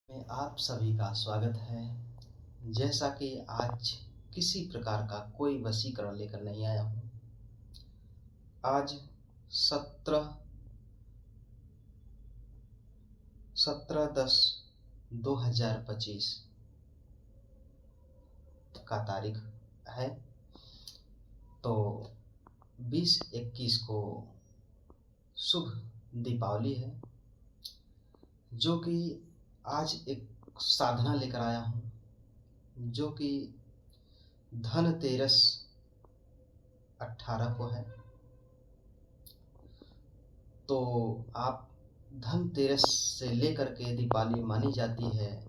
में आप सभी का स्वागत है। जैसा कि आज किसी प्रकार का कोई वशीकरण लेकर नहीं आया हूँ। आज 17/10/2025 का तारीख है। तो 20-21 को शुभ दीपावली है, जो कि आज एक साधना लेकर आया हूँ, जो कि धनतेरस 18 को है। तो आप धनतेरस से लेकर के दीपावली मानी जाती है।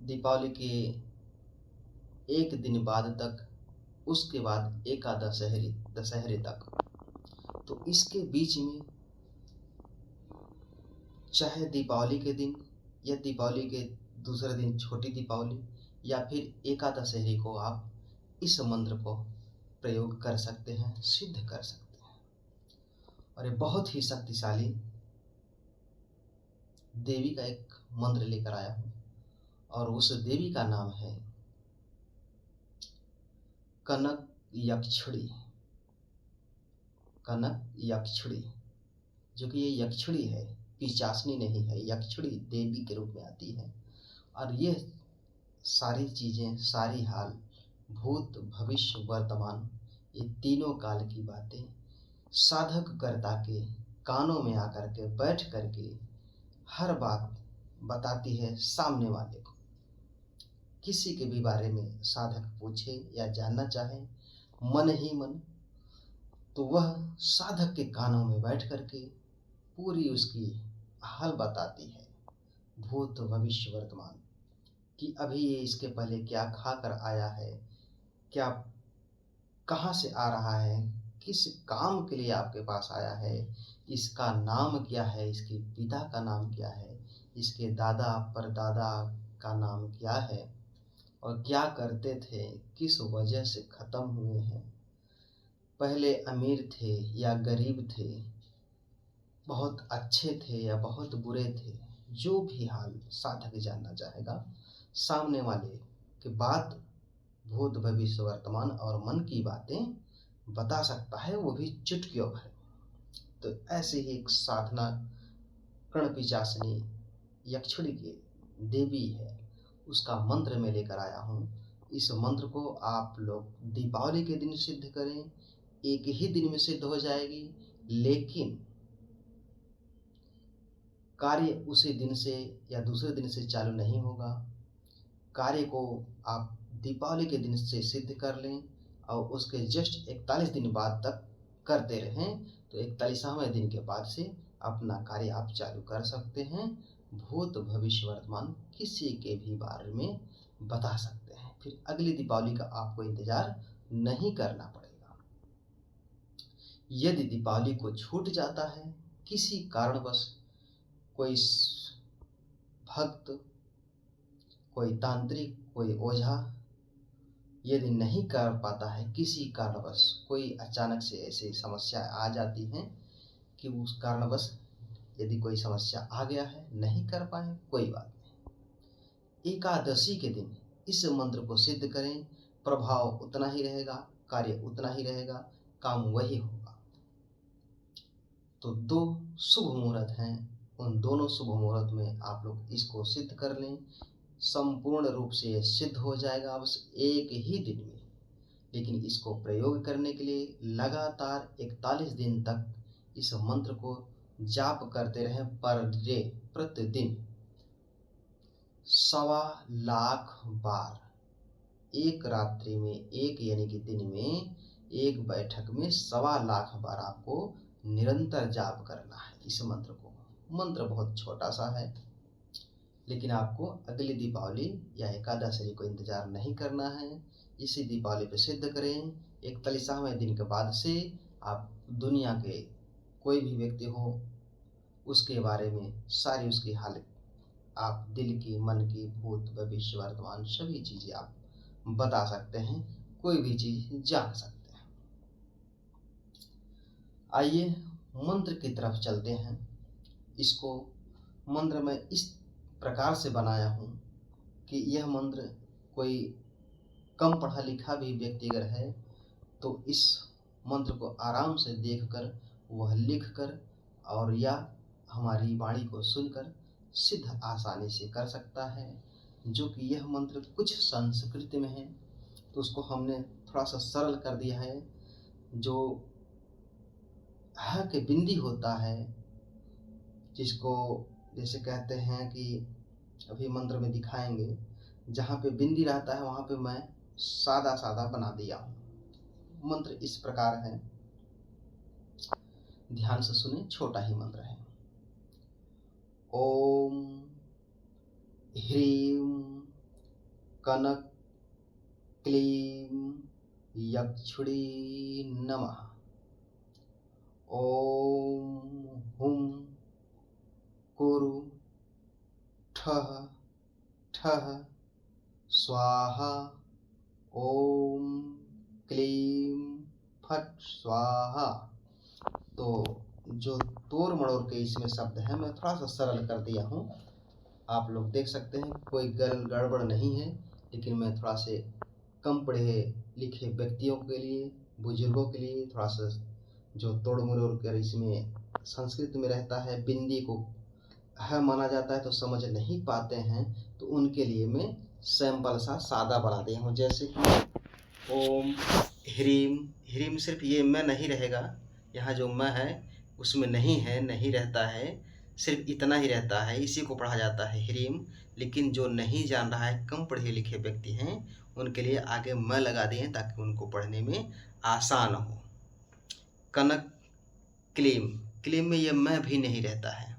दीपावली के एक दिन बाद तक, उसके बाद एकादशहरी दशहरे तक। तो इसके बीच में चाहे दीपावली के दिन या दीपावली के दूसरे दिन छोटी दीपावली या फिर एकादशहरी को आप इस मंत्र को प्रयोग कर सकते हैं, सिद्ध कर सकते हैं। और ये बहुत ही शक्तिशाली देवी का एक मंत्र लेकर आया हूँ, और उस देवी का नाम है कनक यक्षिणी। कनक यक्षिणी, जो कि ये यक्षिणी है, पिशाचनी नहीं है। यक्षिणी देवी के रूप में आती है। और ये सारी चीज़ें, सारी हाल, भूत भविष्य वर्तमान, ये तीनों काल की बातें साधक कर्ता के कानों में आकर के बैठ करके हर बात बताती है सामने वाले को। किसी के भी बारे में साधक पूछे या जानना चाहे मन ही मन, तो वह साधक के कानों में बैठ करके पूरी उसकी हाल बताती है, भूत भविष्य वर्तमान, कि अभी ये इसके पहले क्या खाकर आया है, क्या कहाँ से आ रहा है, किस काम के लिए आपके पास आया है, इसका नाम क्या है, इसके पिता का नाम क्या है, इसके दादा परदादा का नाम क्या है, और क्या करते थे, किस वजह से ख़त्म हुए हैं, पहले अमीर थे या गरीब थे, बहुत अच्छे थे या बहुत बुरे थे। जो भी हाल साधक जानना चाहेगा, सामने वाले की बात, भूत भविष्य वर्तमान और मन की बातें बता सकता है, वो भी चुटकियों भर। तो ऐसे ही एक साधना कर्णपिशाचिनी यक्षिणी की देवी है, उसका मंत्र में लेकर आया हूँ। इस मंत्र को आप लोग दीपावली के दिन सिद्ध करें, एक ही दिन में सिद्ध हो जाएगी, लेकिन कार्य उसी दिन से या दूसरे दिन से चालू नहीं होगा। कार्य को आप दीपावली के दिन से सिद्ध कर लें और उसके जस्ट 41 दिन बाद तक करते रहें, तो 41वें दिन के बाद से अपना कार्य आप चालू कर सकते हैं। भूत भविष्य वर्तमान किसी के भी बारे में बता सकते हैं। फिर अगली दीपावली का आपको इंतजार नहीं करना पड़ेगा। यदि दीपावली को छूट जाता है किसी कारणवश, कोई भक्त, कोई तांत्रिक, कोई ओझा यदि नहीं कर पाता है किसी कारणवश, कोई अचानक से ऐसी समस्या आ जाती हैं कि उस कारणवश यदि कोई समस्या आ गया है, नहीं कर पाए, कोई बात नहीं। एकादशी के दिन इस मंत्र को सिद्ध करें, प्रभाव उतना ही रहेगा, कार्य उतना ही रहेगा, काम वही होगा। तो 2 शुभ मुहूर्त हैं, उन दोनों शुभ मुहूर्त में आप लोग इसको सिद्ध कर लें। संपूर्ण रूप से यह सिद्ध हो जाएगा बस एक ही दिन में। लेकिन इसको प्रयोग करने के लिए लगातार 41 दिन तक इस मंत्र को जाप करते रहें, पर डे, प्रतिदिन 1.25 बार, एक रात्रि में, एक यानी कि दिन में एक बैठक में 1.25 बार आपको निरंतर जाप करना है इस मंत्र को। मंत्र बहुत छोटा सा है, लेकिन आपको अगली दीपावली या एकादशी को इंतजार नहीं करना है। इसी दीपावली पे सिद्ध करें। 41वें दिन के बाद से आप दुनिया के कोई भी व्यक्ति हो, उसके बारे में सारी उसकी हालत, आप दिल की, मन की, भूत भविष्य वर्तमान सभी चीज़ें आप बता सकते हैं, कोई भी चीज़ जान सकते हैं। आइए मंत्र की तरफ चलते हैं। इसको मंत्र में इस प्रकार से बनाया हूँ कि यह मंत्र कोई कम पढ़ा लिखा भी व्यक्ति अगर है तो इस मंत्र को आराम से देखकर वह लिखकर और या हमारी वाणी को सुनकर सिद्ध आसानी से कर सकता है। जो कि यह मंत्र कुछ संस्कृत में है तो उसको हमने थोड़ा सा सरल कर दिया है। जो ह के बिंदी होता है, जिसको जैसे कहते हैं कि अभी मंत्र में दिखाएंगे, जहाँ पे बिंदी रहता है वहाँ पे मैं सादा सादा बना दिया हूँ। मंत्र इस प्रकार है, ध्यान से सुने, छोटा ही मंत्र है। ओम ह्रीं कनक क्लीं यक्षुणी नमः। ओम हुं कुरु ठः ठः स्वाहा। ओम क्लीं फट स्वाहा। तो जो तोड़ मड़ोड़ के इसमें शब्द है मैं थोड़ा सा सरल कर दिया हूँ, आप लोग देख सकते हैं, कोई गड़बड़ नहीं है। लेकिन मैं थोड़ा से कम पढ़े लिखे व्यक्तियों के लिए, बुजुर्गों के लिए थोड़ा सा जो तोड़ मरोड़ कर इसमें संस्कृत में रहता है, बिंदी को है माना जाता है तो समझ नहीं पाते हैं, तो उनके लिए मैं सैंपल सा सादा बना दिया हूँ। जैसे कि ओम ह्रीम, ह्रीम सिर्फ ये मैं नहीं रहेगा, यहाँ जो मैं है उसमें नहीं है, नहीं रहता है, सिर्फ इतना ही रहता है, इसी को पढ़ा जाता है ह्रीम। लेकिन जो नहीं जान रहा है, कम पढ़े लिखे व्यक्ति हैं, उनके लिए आगे मैं लगा दिए हैं ताकि उनको पढ़ने में आसान हो। कनक क्लीम, क्लीम में ये मैं भी नहीं रहता है,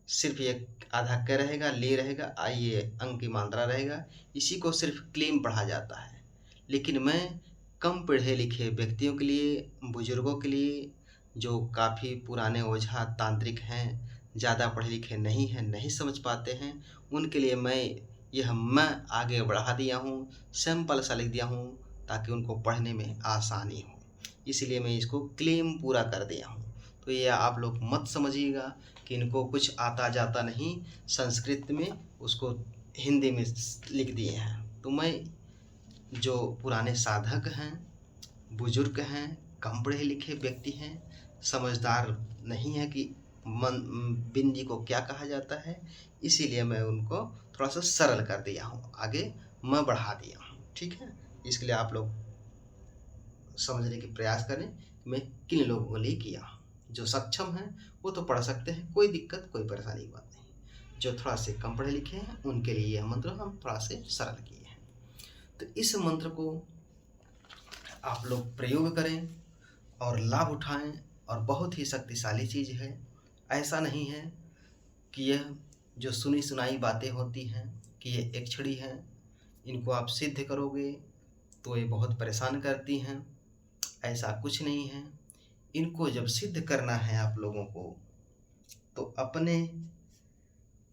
सिर्फ ये आधा क रहेगा, ले रहेगा, ये अंग की मात्रा रहेगा, इसी को सिर्फ क्लीम पढ़ा जाता है। लेकिन मैं कम पढ़े लिखे व्यक्तियों के लिए, बुजुर्गों के लिए, जो काफ़ी पुराने ओझा तांत्रिक हैं, ज़्यादा पढ़े लिखे नहीं हैं, नहीं समझ पाते हैं, उनके लिए मैं आगे बढ़ा दिया हूँ, सैंपल सा लिख दिया हूँ ताकि उनको पढ़ने में आसानी हो। इसलिए मैं इसको क्लेम पूरा कर दिया हूँ। तो ये आप लोग मत समझिएगा कि इनको कुछ आता जाता नहीं, संस्कृत में उसको हिंदी में लिख दिए हैं। तो मैं जो पुराने साधक हैं, बुजुर्ग हैं, कम पढ़े लिखे व्यक्ति हैं, समझदार नहीं है कि बिंदी को क्या कहा जाता है, इसीलिए मैं उनको थोड़ा सा सरल कर दिया हूँ, आगे मैं बढ़ा दिया हूँ। ठीक है, इसके लिए आप लोग समझने के प्रयास करें मैं किन लोगों के लिए किया हूँ। जो सक्षम हैं वो तो पढ़ सकते हैं, कोई दिक्कत कोई परेशानी की बात नहीं। जो थोड़ा से कम पढ़े लिखे हैं उनके लिए यह मंत्र हम थोड़ा से सरल किए हैं। तो इस मंत्र को आप लोग प्रयोग करें और लाभ उठाएं, और बहुत ही शक्तिशाली चीज़ है। ऐसा नहीं है कि यह जो सुनी सुनाई बातें होती हैं कि ये एक छड़ी है, इनको आप सिद्ध करोगे तो ये बहुत परेशान करती हैं, ऐसा कुछ नहीं है। इनको जब सिद्ध करना है आप लोगों को, तो अपने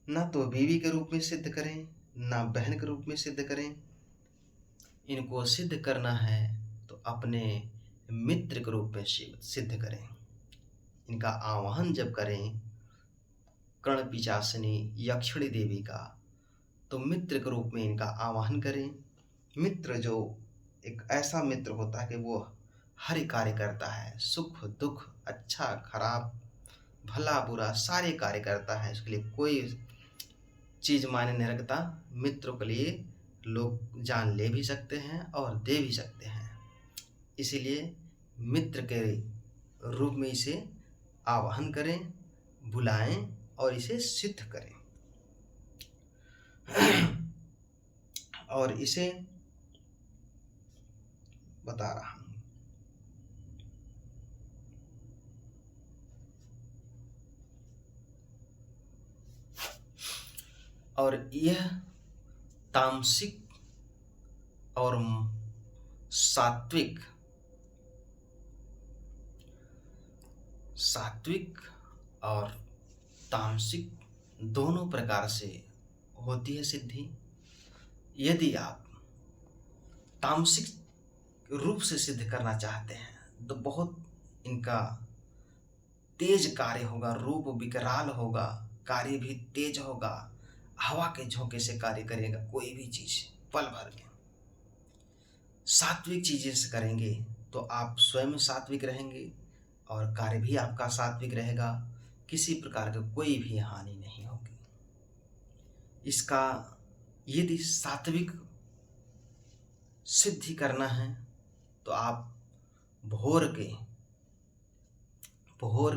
ना तो बीवी के रूप में सिद्ध करें, ना बहन के रूप में सिद्ध करें। इनको सिद्ध करना है तो अपने मित्र के रूप में सिद्ध करें। इनका आवाहन जब करें कर्ण पिशाचिनी यक्षिणी देवी का, तो मित्र के रूप में इनका आवाहन करें। मित्र जो एक ऐसा मित्र होता है कि वो हर कार्य करता है, सुख दुख, अच्छा खराब, भला बुरा सारे कार्य करता है, उसके लिए कोई चीज़ मायने नहीं रखता। मित्रों के लिए लोग जान ले भी सकते हैं और दे भी सकते हैं, इसीलिए मित्र के रूप में इसे आवाहन करें, बुलाएं और इसे सिद्ध करें। और इसे बता रहा हूं, और यह तामसिक और सात्विक और तामसिक दोनों प्रकार से होती है सिद्धि। यदि आप तामसिक रूप से सिद्ध करना चाहते हैं तो बहुत इनका तेज कार्य होगा, रूप विकराल होगा, कार्य भी तेज होगा, हवा के झोंके से कार्य करेगा कोई भी चीज पल भर के। सात्विक चीजें से करेंगे तो आप स्वयं सात्विक रहेंगे और कार्य भी आपका सात्विक रहेगा, किसी प्रकार की कोई भी हानि नहीं होगी। इसका यदि सात्विक सिद्धि करना है तो आप भोर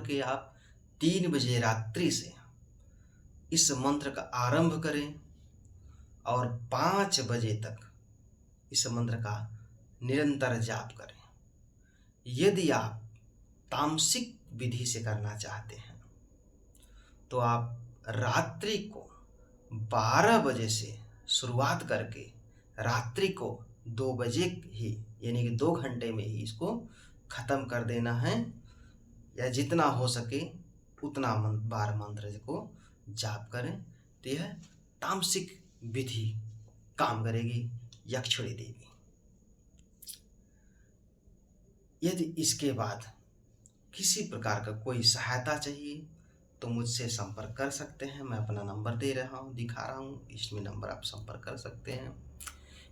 के आप 3 बजे रात्रि से इस मंत्र का आरंभ करें और 5 बजे तक इस मंत्र का निरंतर जाप करें। यदि आप तामसिक विधि से करना चाहते हैं तो आप रात्रि को 12 बजे से शुरुआत करके रात्रि को 2 बजे ही, यानी कि 2 घंटे में ही इसको खत्म कर देना है, या जितना हो सके उतना बार मंत्र को जाप करें। तो यह तामसिक विधि काम करेगी यक्षुणी देवी। यदि इसके बाद किसी प्रकार का कोई सहायता चाहिए तो मुझसे संपर्क कर सकते हैं। मैं अपना नंबर दे रहा हूँ, दिखा रहा हूँ, इसमें नंबर आप संपर्क कर सकते हैं।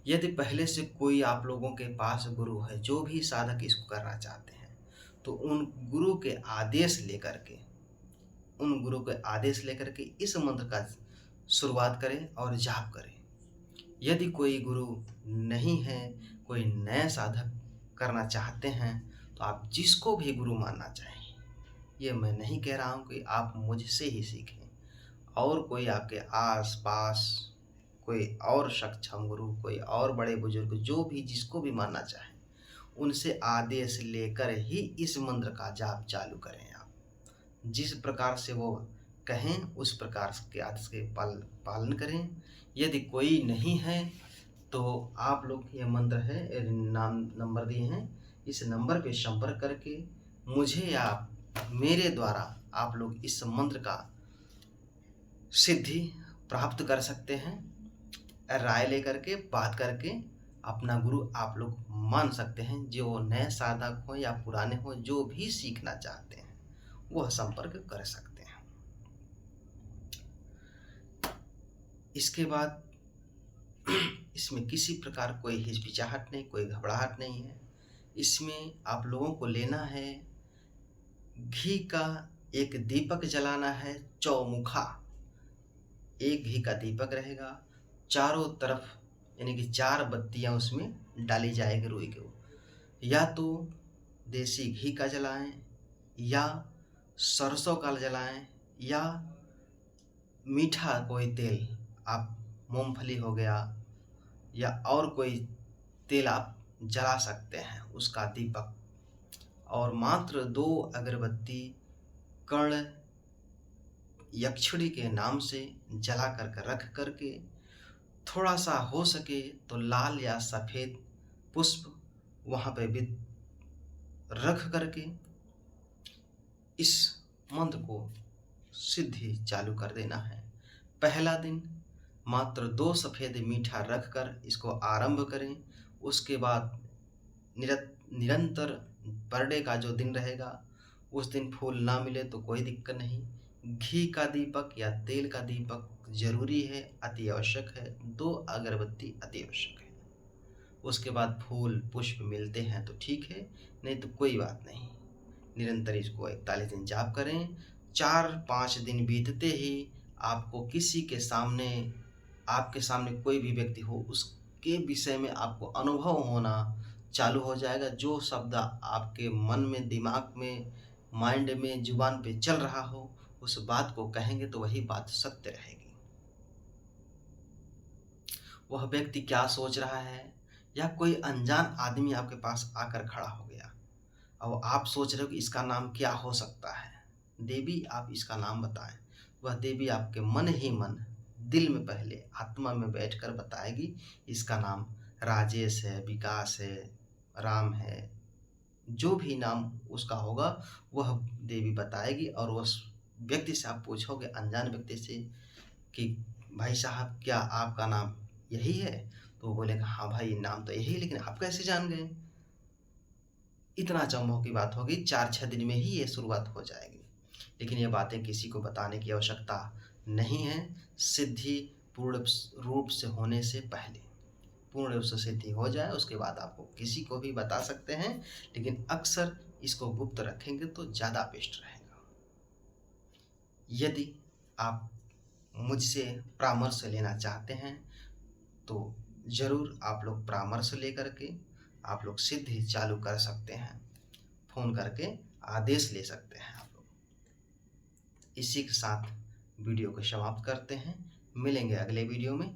यदि पहले से कोई आप लोगों के पास गुरु है, जो भी साधक इसको करना चाहते हैं, तो उन गुरु के आदेश लेकर के इस मंत्र का शुरुआत करें और जाप करें। यदि कोई गुरु नहीं है, कोई नए साधक करना चाहते हैं, तो आप जिसको भी गुरु मानना चाहें, ये मैं नहीं कह रहा हूँ कि आप मुझसे ही सीखें, और कोई आपके आस पास कोई और सक्षम गुरु, कोई और बड़े बुजुर्ग, जो भी जिसको भी मानना चाहें, उनसे आदेश लेकर ही इस मंत्र का जाप चालू करें। आप जिस प्रकार से वो कहें उस प्रकार के आदेश के पालन करें। यदि कोई नहीं है तो आप लोग, ये मंत्र है, नंबर दिए हैं, इस नंबर पे संपर्क करके मुझे या मेरे द्वारा आप लोग इस मंत्र का सिद्धि प्राप्त कर सकते हैं। राय लेकर के, बात करके अपना गुरु आप लोग मान सकते हैं। जो नए साधक हो या पुराने हो, जो भी सीखना चाहते हैं वह संपर्क कर सकते हैं। इसके बाद इसमें किसी प्रकार कोई हिचकिचाहट नहीं, कोई घबराहट नहीं है। इसमें आप लोगों को लेना है, घी का एक दीपक जलाना है, चौमुखा एक घी का दीपक रहेगा, चारों तरफ यानी कि 4 बत्तियां उसमें डाली जाएगी रुई के। या तो देसी घी का जलाएं, या सरसों का जलाएं, या मीठा कोई तेल, आप मूंगफली हो गया या और कोई तेल आप जला सकते हैं उसका दीपक। और मात्र 2 अगरबत्ती कर्ण यक्षुणी के नाम से जला कर रख करके, थोड़ा सा हो सके तो लाल या सफ़ेद पुष्प वहाँ पे भी रख करके इस मंत्र को सिद्धि चालू कर देना है। पहला दिन मात्र 2 सफ़ेद मीठा रख कर इसको आरंभ करें। उसके बाद निरंतर बर्थडे का जो दिन रहेगा उस दिन फूल ना मिले तो कोई दिक्कत नहीं, घी का दीपक या तेल का दीपक जरूरी है, अति आवश्यक है, 2 अगरबत्ती अति आवश्यक है। उसके बाद फूल पुष्प मिलते हैं तो ठीक है, नहीं तो कोई बात नहीं। निरंतर इसको 41 दिन जाप करें। 4-5 दिन बीतते ही आपको किसी के सामने, आपके सामने कोई भी व्यक्ति हो, उसके विषय में आपको अनुभव होना चालू हो जाएगा। जो शब्द आपके मन में, दिमाग में, माइंड में, जुबान पे चल रहा हो, उस बात को कहेंगे तो वही बात सत्य रहेगी। वह व्यक्ति क्या सोच रहा है, या कोई अनजान आदमी आपके पास आकर खड़ा हो गया और आप सोच रहे हो कि इसका नाम क्या हो सकता है, देवी आप इसका नाम बताएं। वह देवी आपके मन ही मन, दिल में, पहले आत्मा में बैठकर बताएगी इसका नाम राजेश है, विकास है, राम है, जो भी नाम उसका होगा वह देवी बताएगी। और उस व्यक्ति से आप पूछोगे, अनजान व्यक्ति से, कि भाई साहब क्या आपका नाम यही है? तो वो बोलेगा हाँ भाई नाम तो यही, लेकिन आप कैसे जान गए? इतना चौमोह की बात होगी। 4-6 दिन में ही ये शुरुआत हो जाएगी। लेकिन ये बातें किसी को बताने की आवश्यकता नहीं है। सिद्धि पूर्ण रूप से होने से पहले। पूर्ण रूप से सिद्धि हो जाए उसके बाद आपको किसी को भी बता सकते हैं, लेकिन अक्सर इसको गुप्त रखेंगे तो ज़्यादा बेस्ट रहेगा। यदि आप मुझसे परामर्श लेना चाहते हैं तो ज़रूर आप लोग परामर्श लेकर के आप लोग सिद्धि चालू कर सकते हैं। फ़ोन करके आदेश ले सकते हैं आप लोग। इसी के साथ वीडियो को समाप्त करते हैं। मिलेंगे अगले वीडियो में।